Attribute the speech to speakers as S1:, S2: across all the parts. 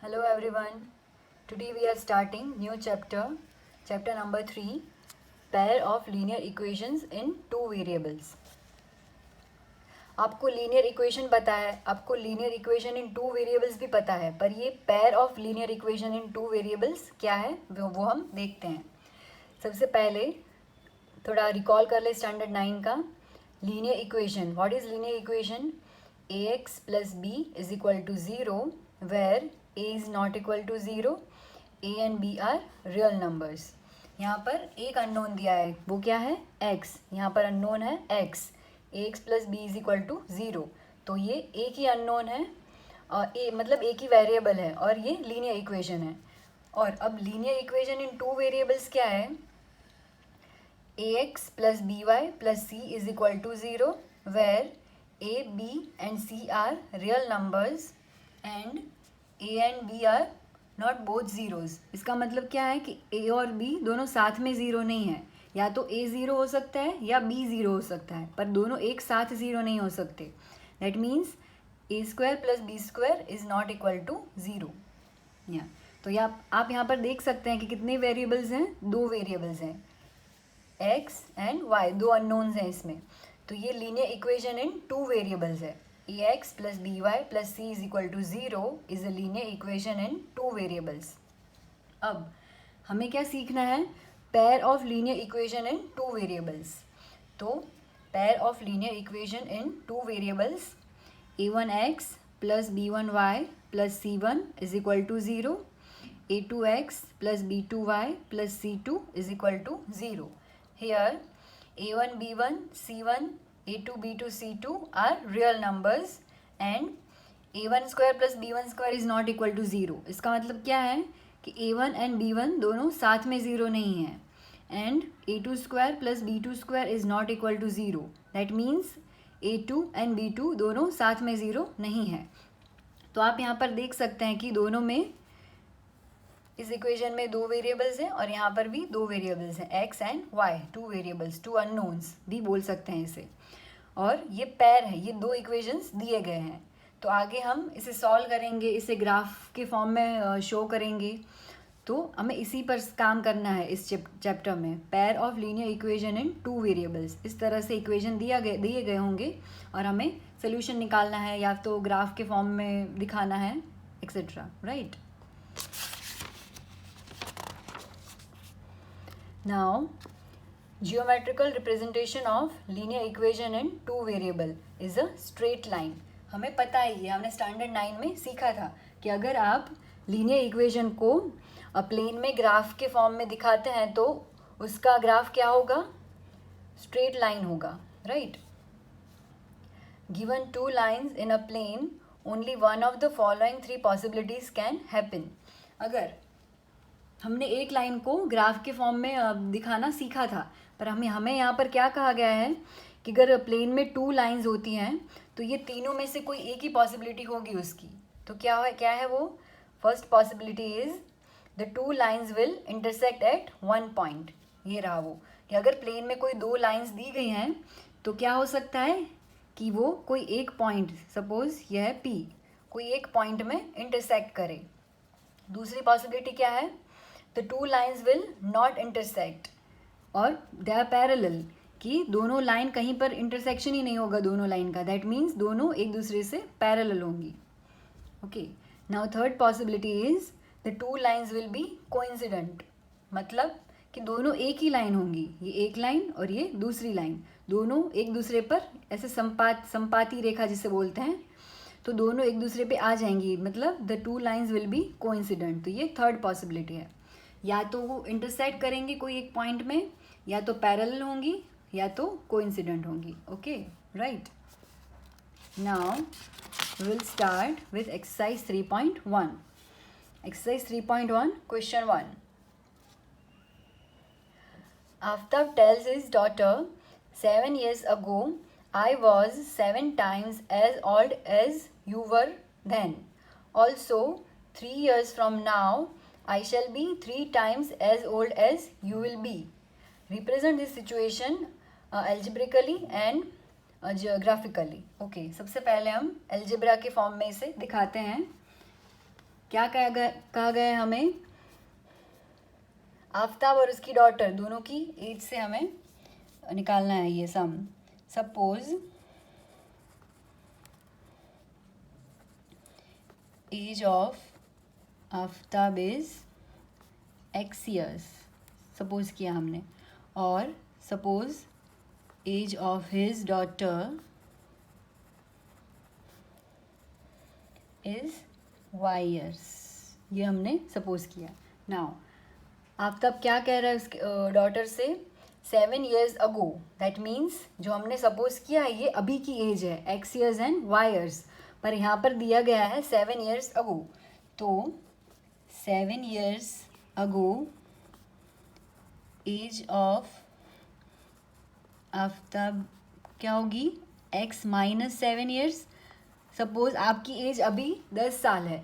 S1: Hello everyone. Today we are starting new chapter number 3, pair of linear equations in two variables. आपको linear equation पता है, आपको linear equation in two variables भी पता है, पर ये pair of linear equation in two variables क्या है वो हम देखते हैं. सबसे पहले थोड़ा रिकॉल कर ले स्टैंडर्ड 9 का. Linear equation, what is linear equation? ax plus b is equal to 0 where a is not equal to 0, a and b are real numbers. यहाँ पर एक अननोन दिया है, वो क्या है? x. यहाँ पर अननोन है x. ax plus b is equal to 0. तो ये एक ही अननोन है और मतलब एक ही वेरिएबल है और ये लीनियर इक्वेशन है. और अब linear equation in two variables क्या है? ax plus by plus c is equal to 0 where a, b and c are real numbers and a and b are not both zeros. इसका मतलब क्या है कि a और b दोनों साथ में ज़ीरो नहीं है. या तो a ज़ीरो हो सकता है या b ज़ीरो हो सकता है, पर दोनों एक साथ ज़ीरो नहीं हो सकते. That means a square plus b square is not equal to zero. तो आप यहाँ पर देख सकते हैं कि कितने वेरिएबल्स हैं? दो वेरिएबल्स हैं, x एंड y, दो अननोन्स हैं इसमें. तो ये linear equation in two variables है. ax plus b y plus c is equal to 0 is a linear equation in two variables. अब हमें क्या सीखना है? Pair of linear equation in two variables. तो pair of linear equation in two variables, a1x plus b1y plus c1 is equal to 0, a2x plus b2y plus c2 is equal to 0. हियर a1 b1 c1 a2 b2 c2 are real numbers and a1 square plus b1 square is not equal to 0. इसका मतलब क्या है कि a1 and b1 दोनों साथ में zero नहीं है and a2 square plus b2 square is not equal to 0. That means a2 and b2 दोनों साथ में ज़ीरो नहीं है. तो आप यहाँ पर देख सकते हैं कि दोनों में, इस इक्वेशन में दो वेरिएबल्स हैं और यहाँ पर भी दो वेरिएबल्स हैं, x and y, two variables, two unknowns भी बोल सकते हैं इसे. और ये पेयर है, ये दो इक्वेशंस दिए गए हैं. तो आगे हम इसे सॉल्व करेंगे, इसे ग्राफ के फॉर्म में शो करेंगे. तो हमें इसी पर काम करना है इस चैप्टर में, pair of linear equation in two variables. इस तरह से इक्वेशन दिए गए होंगे और हमें सोल्यूशन निकालना है या तो ग्राफ के फॉर्म में दिखाना है, etcetera. Right. Now, geometrical representation of linear equation in two variable is a straight line. हमें पता है, ये हमने स्टैंडर्ड 9 में सीखा था कि अगर आप लीनियर इक्वेशन को प्लेन में ग्राफ के फॉर्म में दिखाते हैं तो उसका ग्राफ क्या होगा? स्ट्रेट लाइन होगा. Right. Given two lines in a plane, only one of the following three possibilities can happen. अगर हमने एक लाइन को ग्राफ के फॉर्म में दिखाना सीखा था, पर हमें यहाँ पर क्या कहा गया है कि अगर प्लेन में टू लाइंस होती हैं तो ये तीनों में से कोई एक ही पॉसिबिलिटी होगी उसकी. तो क्या है वो? First possibility is the two lines will intersect at one point. ये रहा वो कि अगर प्लेन में कोई दो लाइंस दी गई हैं तो क्या हो सकता है कि वो कोई एक पॉइंट, सपोज यह है P, कोई एक पॉइंट में इंटरसेक्ट करे. दूसरी पॉसिबिलिटी क्या है? The two lines will not intersect और they are parallel, कि दोनों लाइन कहीं पर इंटरसेक्शन ही नहीं होगा दोनों लाइन का. दैट मीन्स दोनों एक दूसरे से पैरेलल होंगी. Okay. Now third possibility is the two lines will be coincident. मतलब कि दोनों एक ही लाइन होंगी, ये एक लाइन और ये दूसरी लाइन, दोनों एक दूसरे पर ऐसे संपाती रेखा जिसे बोलते हैं, तो दोनों एक दूसरे पे आ जाएंगी. मतलब the two lines will be coincident. तो ये थर्ड पॉसिबिलिटी है. या तो वो इंटरसेक्ट करेंगे कोई एक पॉइंट में, या तो पैरेलल होंगी, या तो कोइंसिडेंट होंगी. Okay. Right. Now will start with exercise 3.1. Exercise 3.1, question 1. Aftab tells his daughter, 7 years ago I was 7 times as old as you were then. Also 3 years from now I shall be 3 times as old as you will be. Represent this situation algebraically and geographically. Okay, सबसे पहले हम algebra के form में इसे दिखाते हैं. क्या कहा गया है हमें? आफ्ताब और उसकी डॉटर दोनों की एज से हमें निकालना है ये sum. Suppose age of Aftab is x years, suppose किया हमने, और suppose age of his daughter is y years, ये हमने सपोज किया. नाउ आफ्ताब क्या कह रहा है उसके डॉटर से? 7 years ago, दैट मीन्स जो हमने सपोज किया है ये अभी की एज है, x years and y years, पर यहाँ पर दिया गया है 7 years ago. तो 7 years ago age of Aftab क्या होगी? x minus 7 years. सपोज आपकी एज अभी 10 साल है,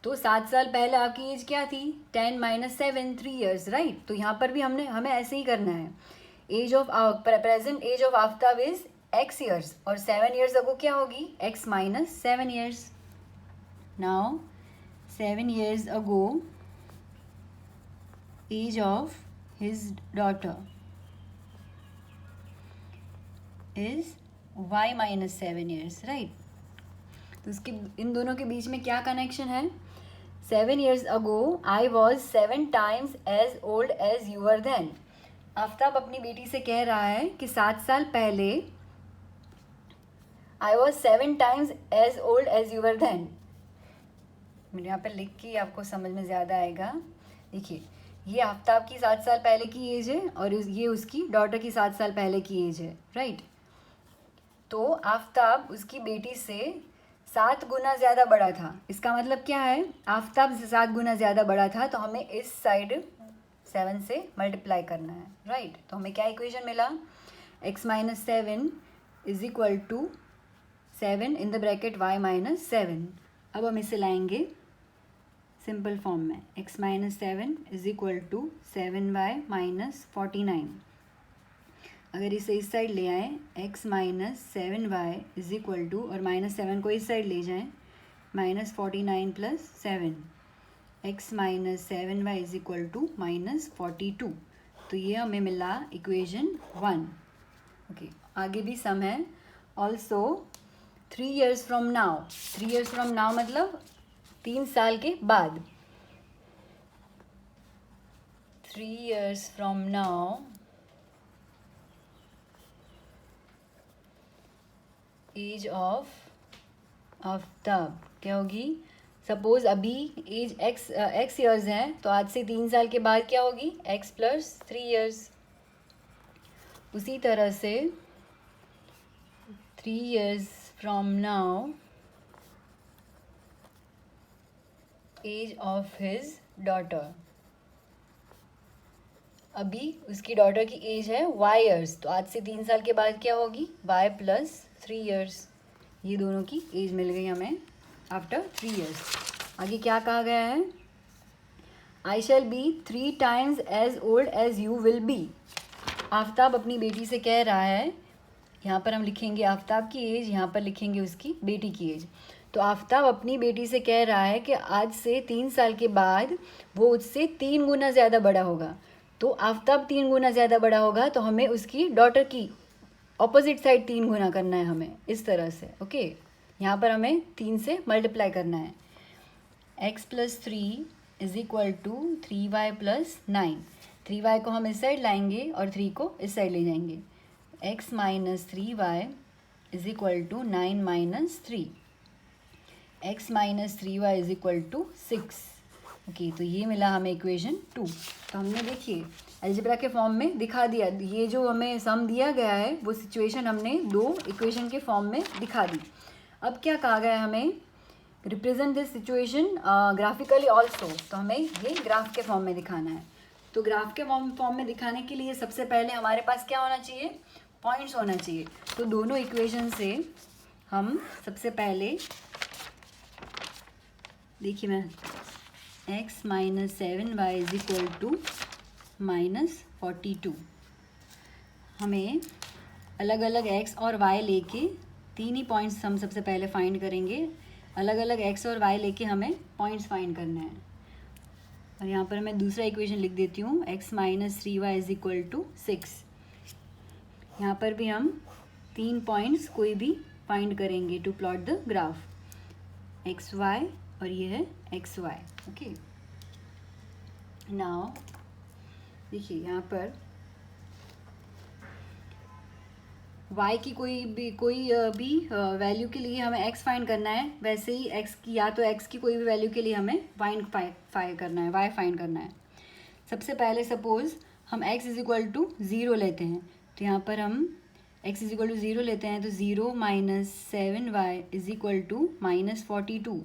S1: तो 7 साल पहले आपकी एज क्या थी? 10 माइनस 7, 3 years, राइट. तो यहाँ पर भी हमें ऐसे ही करना है. Age of present age of Aftab is x years, और 7 years अगो क्या होगी? x minus 7 years. Now 7 years ago age of his daughter is y minus 7 years, right. तो उसके इन दोनों के बीच में क्या कनेक्शन है? 7 years ago I was 7 times as old as you were then. Aftab अपनी बेटी से कह रहा है कि 7 साल पहले I was 7 times as old as you were then. मैंने यहाँ पर लिख के आपको समझ में ज़्यादा आएगा. देखिए, ये आफ्ताब की 7 साल पहले की एज है और ये उसकी डॉटर की 7 साल पहले की एज है, राइट. तो आफ्ताब उसकी बेटी से 7 गुना ज़्यादा बड़ा था. इसका मतलब क्या है? आफ्ताब से 7 गुना ज़्यादा बड़ा था, तो हमें इस साइड 7 से मल्टीप्लाई करना है, राइट. तो हमें क्या इक्वेशन मिला? x minus 7 is equal to 7 in the bracket y minus 7. अब हम इसे लाएंगे सिंपल फॉर्म में. x minus 7 is equal to 7y minus 49. अगर इसे इस साइड ले आए, x minus 7y is equal to, और माइनस 7 को इस साइड ले जाएं, minus 49 plus 7. x minus 7y is equal to minus 42. तो ये हमें मिला इक्वेशन 1. ओके, आगे भी सम है. Also 3 years from now. 3 years from now मतलब 3 साल के बाद. 3 years from now age of Aftab क्या होगी? सपोज अभी एज x years है, तो आज से 3 साल के बाद क्या होगी? x plus 3 years. उसी तरह से 3 years from now age of his daughter. अभी उसकी डॉटर की एज है y years, तो आज से 3 साल के बाद क्या होगी? y plus 3 years. ये दोनों की एज मिल गई हमें आफ्टर 3 years. आगे क्या कहा गया है? I shall be 3 times as old as you will be. Aftab अपनी बेटी से कह रहा है, यहाँ पर हम लिखेंगे आफ्ताब की एज, यहाँ पर लिखेंगे उसकी बेटी की एज. तो आफ्ताब अपनी बेटी से कह रहा है कि आज से 3 साल के बाद वो उससे 3 गुना ज़्यादा बड़ा होगा. तो आफ्ताब 3 गुना ज़्यादा बड़ा होगा, तो हमें उसकी डॉटर की ऑपोजिट साइड 3 गुना करना है हमें, इस तरह से. ओके, यहाँ पर हमें 3 से मल्टीप्लाई करना है. x plus 3 is equal to 3y plus 9. 3y को हम इस साइड लाएंगे और 3 को इस साइड ले जाएंगे. x minus 3y is equal to 9 minus 3. x minus 3y is equal to 6. Okay, तो ये मिला हमें इक्वेशन 2. तो हमने देखिए अलजेब्रा के फॉर्म में दिखा दिया. ये जो हमें सम दिया गया है वो सिचुएशन हमने 2 इक्वेशन के फॉर्म में दिखा दी. अब क्या कहा गया है हमें? Represent this situation graphically also. तो हमें ये ग्राफ के फॉर्म में दिखाना है. तो ग्राफ के फॉर्म में दिखाने के लिए सबसे पहले हमारे पास क्या होना चाहिए? पॉइंट्स होना चाहिए. तो दोनों इक्वेशन से हम सबसे पहले देखिए, मैं x minus 7y is equal to minus 42. हमें अलग अलग x और y लेके 3 ही पॉइंट्स हम सबसे पहले फाइंड करेंगे. अलग अलग एक्स और वाई लेके हमें पॉइंट्स फाइंड करने हैं। और यहाँ पर मैं दूसरा इक्वेशन लिख देती हूँ, x minus 3y is equal to 6। यहाँ पर भी हम 3 पॉइंट्स कोई भी फाइंड करेंगे to plot the graph x y, और ये है एक्स वाई। ओके, नाउ देखिए यहाँ पर y की कोई भी वैल्यू के लिए हमें x फाइंड करना है, वैसे ही x की या तो x की कोई भी वैल्यू के लिए हमें फाइंड करना है, y फाइंड करना है। सबसे पहले सपोज हम x इज इक्वल टू 0 लेते हैं, तो यहाँ पर हम x इज इक्वल टू 0 लेते हैं, तो 0 minus 7y is equal to minus 42।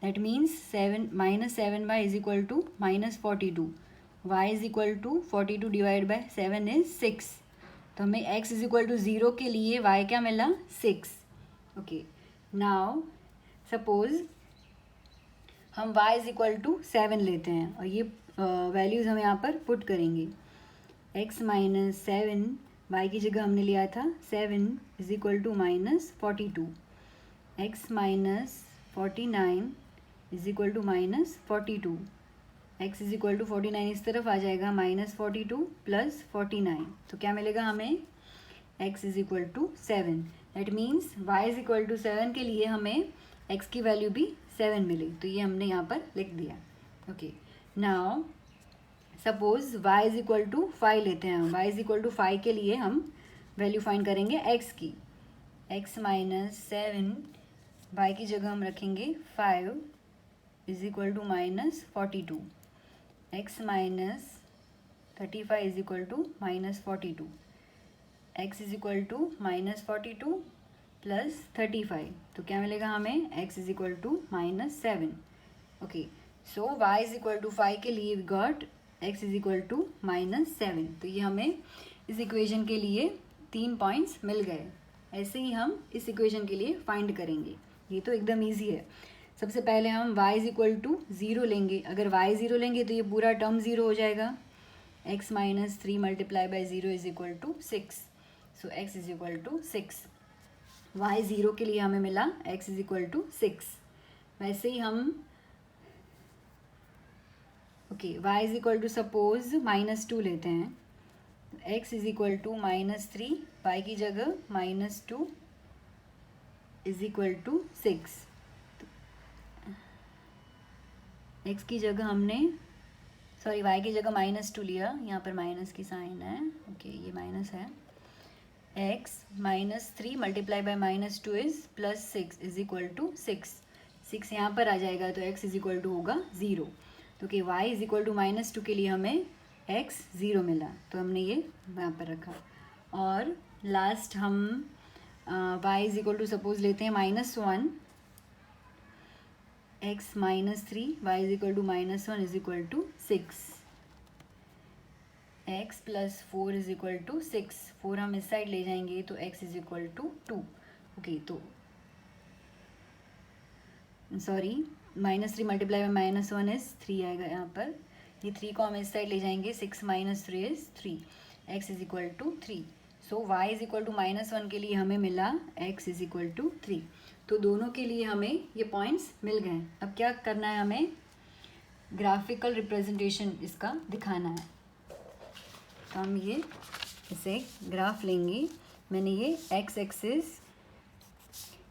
S1: That means 7y is equal to minus 42। y is equal to 42 divide by 7 is 6। तो हमें x इज इक्वल टू 0 के लिए y क्या मिला, 6। ओके, नाउ सपोज हम y इज इक्वल टू 7 लेते हैं, और ये वैल्यूज़ हम यहाँ पर पुट करेंगे। x माइनस 7, y की जगह हमने लिया था 7 is equal to minus 42। x minus 49 is equal to minus 42। x is equal to 49 इस तरफ आ जाएगा, माइनस 42 प्लस 49, तो क्या मिलेगा हमें, x is equal to 7। That means y is equal to 7 के लिए हमें x की वैल्यू भी 7 मिली, तो ये हमने यहाँ पर लिख दिया। Okay, now suppose y is equal to 5 लेते हैं, y इज इक्वल टू 5 के लिए हम वैल्यू फाइंड करेंगे x की। x माइनस 7, y की जगह हम रखेंगे 5 is equal to minus 42। x minus 35 is equal to minus 42। x is equal to minus 42 plus 35, तो क्या मिलेगा हमें, x is equal to minus 7। Okay, so y is equal to 5 के लिए we got x is equal to minus 7। तो ये हमें इस इक्वेशन के लिए 3 पॉइंट्स मिल गए। ऐसे ही हम इस इक्वेशन के लिए फाइंड करेंगे, ये तो एकदम ईजी है। सबसे पहले हम y इज इक्वल टू 0 लेंगे, अगर y 0 लेंगे तो ये पूरा टर्म 0 हो जाएगा। x minus 3 multiply by 0 is equal to 6, so x is equal to 6। y 0 के लिए हमें मिला x इज इक्वल टू 6। वैसे ही हम okay y is equal to suppose minus 2 लेते हैं, x is equal to minus 3, y की जगह minus 2 is equal to 6। x की जगह हमने y की जगह माइनस 2 लिया, यहाँ पर माइनस की साइन है। ओके, ये माइनस है। x minus 3 multiply by minus 2 is plus 6 is equal to 6 यहाँ पर आ जाएगा, तो x इज इक्वल टू होगा 0। तो कि y is equal to minus 2 के लिए हमें x 0 मिला, तो हमने ये यहाँ पर रखा। और लास्ट हम y is equal to suppose लेते हैं minus 1, x minus 3, y is equal to minus 1 is equal to 6। x plus 4 is equal to 6, 4 हम इस साइड ले जाएंगे तो x is equal to 2। Okay, तो sorry minus 3 multiply by minus 1 is 3 आएगा यहाँ पर, ये 3 को हम इस साइड ले जाएंगे, 6 minus 3 is 3, x is equal to 3। So y is equal to minus 1 के लिए हमें मिला x इज इक्वल टू 3। तो दोनों के लिए हमें ये पॉइंट्स मिल गए। अब क्या करना है, हमें ग्राफिकल रिप्रेजेंटेशन इसका दिखाना है। तो हम ये इसे ग्राफ लेंगे, मैंने ये x एक्सिस,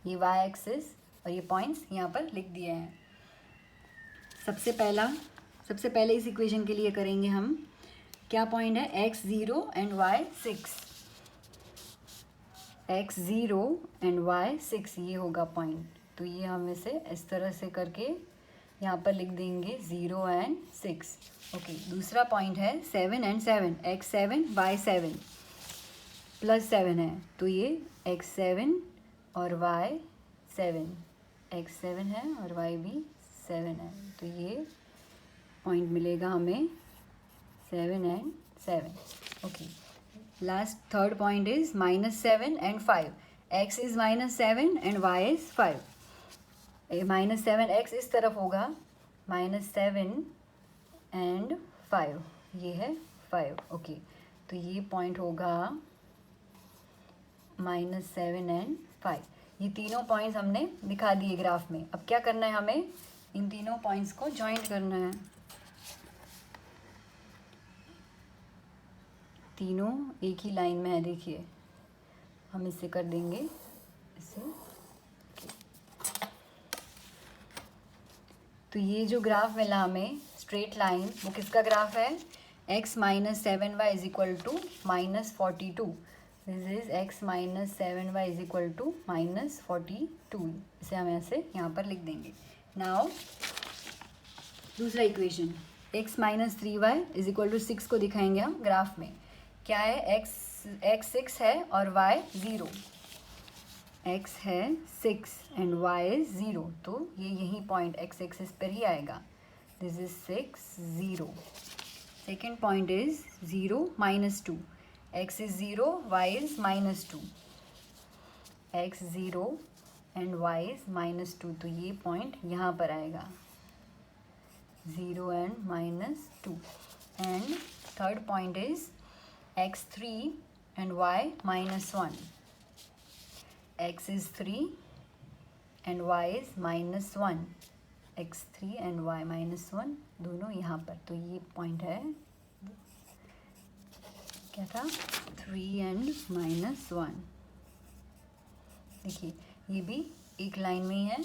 S1: ये y एक्सिस और ये पॉइंट्स यहाँ पर लिख दिए हैं। सबसे पहले इस इक्वेशन के लिए करेंगे हम, क्या पॉइंट है, x 0 and y 6, x 0 and y 6 ये होगा पॉइंट। तो ये हम इसे इस तरह से करके यहाँ पर लिख देंगे 0 एंड 6। ओके, दूसरा पॉइंट है 7 एंड 7, x 7 y 7 प्लस 7 है, तो ये x 7 और y 7, x 7 है और y भी 7 है, तो ये पॉइंट मिलेगा हमें 7 and 7। Okay, last third point is minus 7 and 5, x is minus 7 and y is 5। Minus 7 x इस तरफ होगा, माइनस 7 एंड 5 ये है 5। ओके, तो ये पॉइंट होगा माइनस 7 एंड 5। ये तीनों पॉइंट्स हमने दिखा दिए ग्राफ में। अब क्या करना है, हमें इन तीनों पॉइंट्स को जॉइंट करना है। तीनों एक ही लाइन में है, देखिए हम इससे कर देंगे इसे। तो ये जो ग्राफ मिला हमें स्ट्रेट लाइन, वो किसका ग्राफ है, x minus 7y is equal to minus 42। This is x minus 7y is equal to minus 42। इसे हम ऐसे यहाँ पर लिख देंगे। नाउ दूसरा equation, x minus 3y is equal to 6 को दिखाएंगे हम ग्राफ में। क्या है, x 6 है और y 0। x है 6 एंड y इज 0, तो ये यही पॉइंट x एक्सिस पर ही आएगा। This is 6 0। Second point is 0 minus 2। x is 0, y is minus 2। x 0 and y is minus 2, तो ये पॉइंट यहाँ पर आएगा, 0 and minus 2। And third point is x 3 and y minus 1. x is 3 and y is minus 1. x 3 and y minus 1 दोनों यहाँ पर, तो ये पॉइंट है, क्या था, 3 and minus 1। देखिए ये भी एक लाइन में ही है,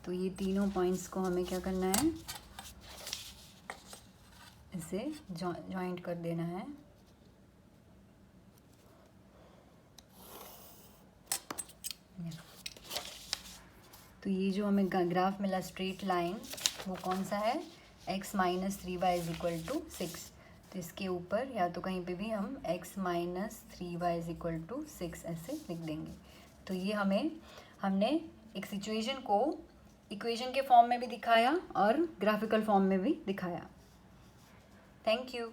S1: तो ये तीनों पॉइंट्स को हमें क्या करना है, इसे जॉइंट कर देना है। तो ये जो हमें ग्राफ मिला स्ट्रेट लाइन, वो कौन सा है, x minus 3y is equal to 6। तो इसके ऊपर या तो कहीं पे भी हम x minus 3y is equal to 6 ऐसे लिख देंगे। तो ये हमने एक सिचुएशन को इक्वेशन के फॉर्म में भी दिखाया और ग्राफिकल फॉर्म में भी दिखाया। Thank you.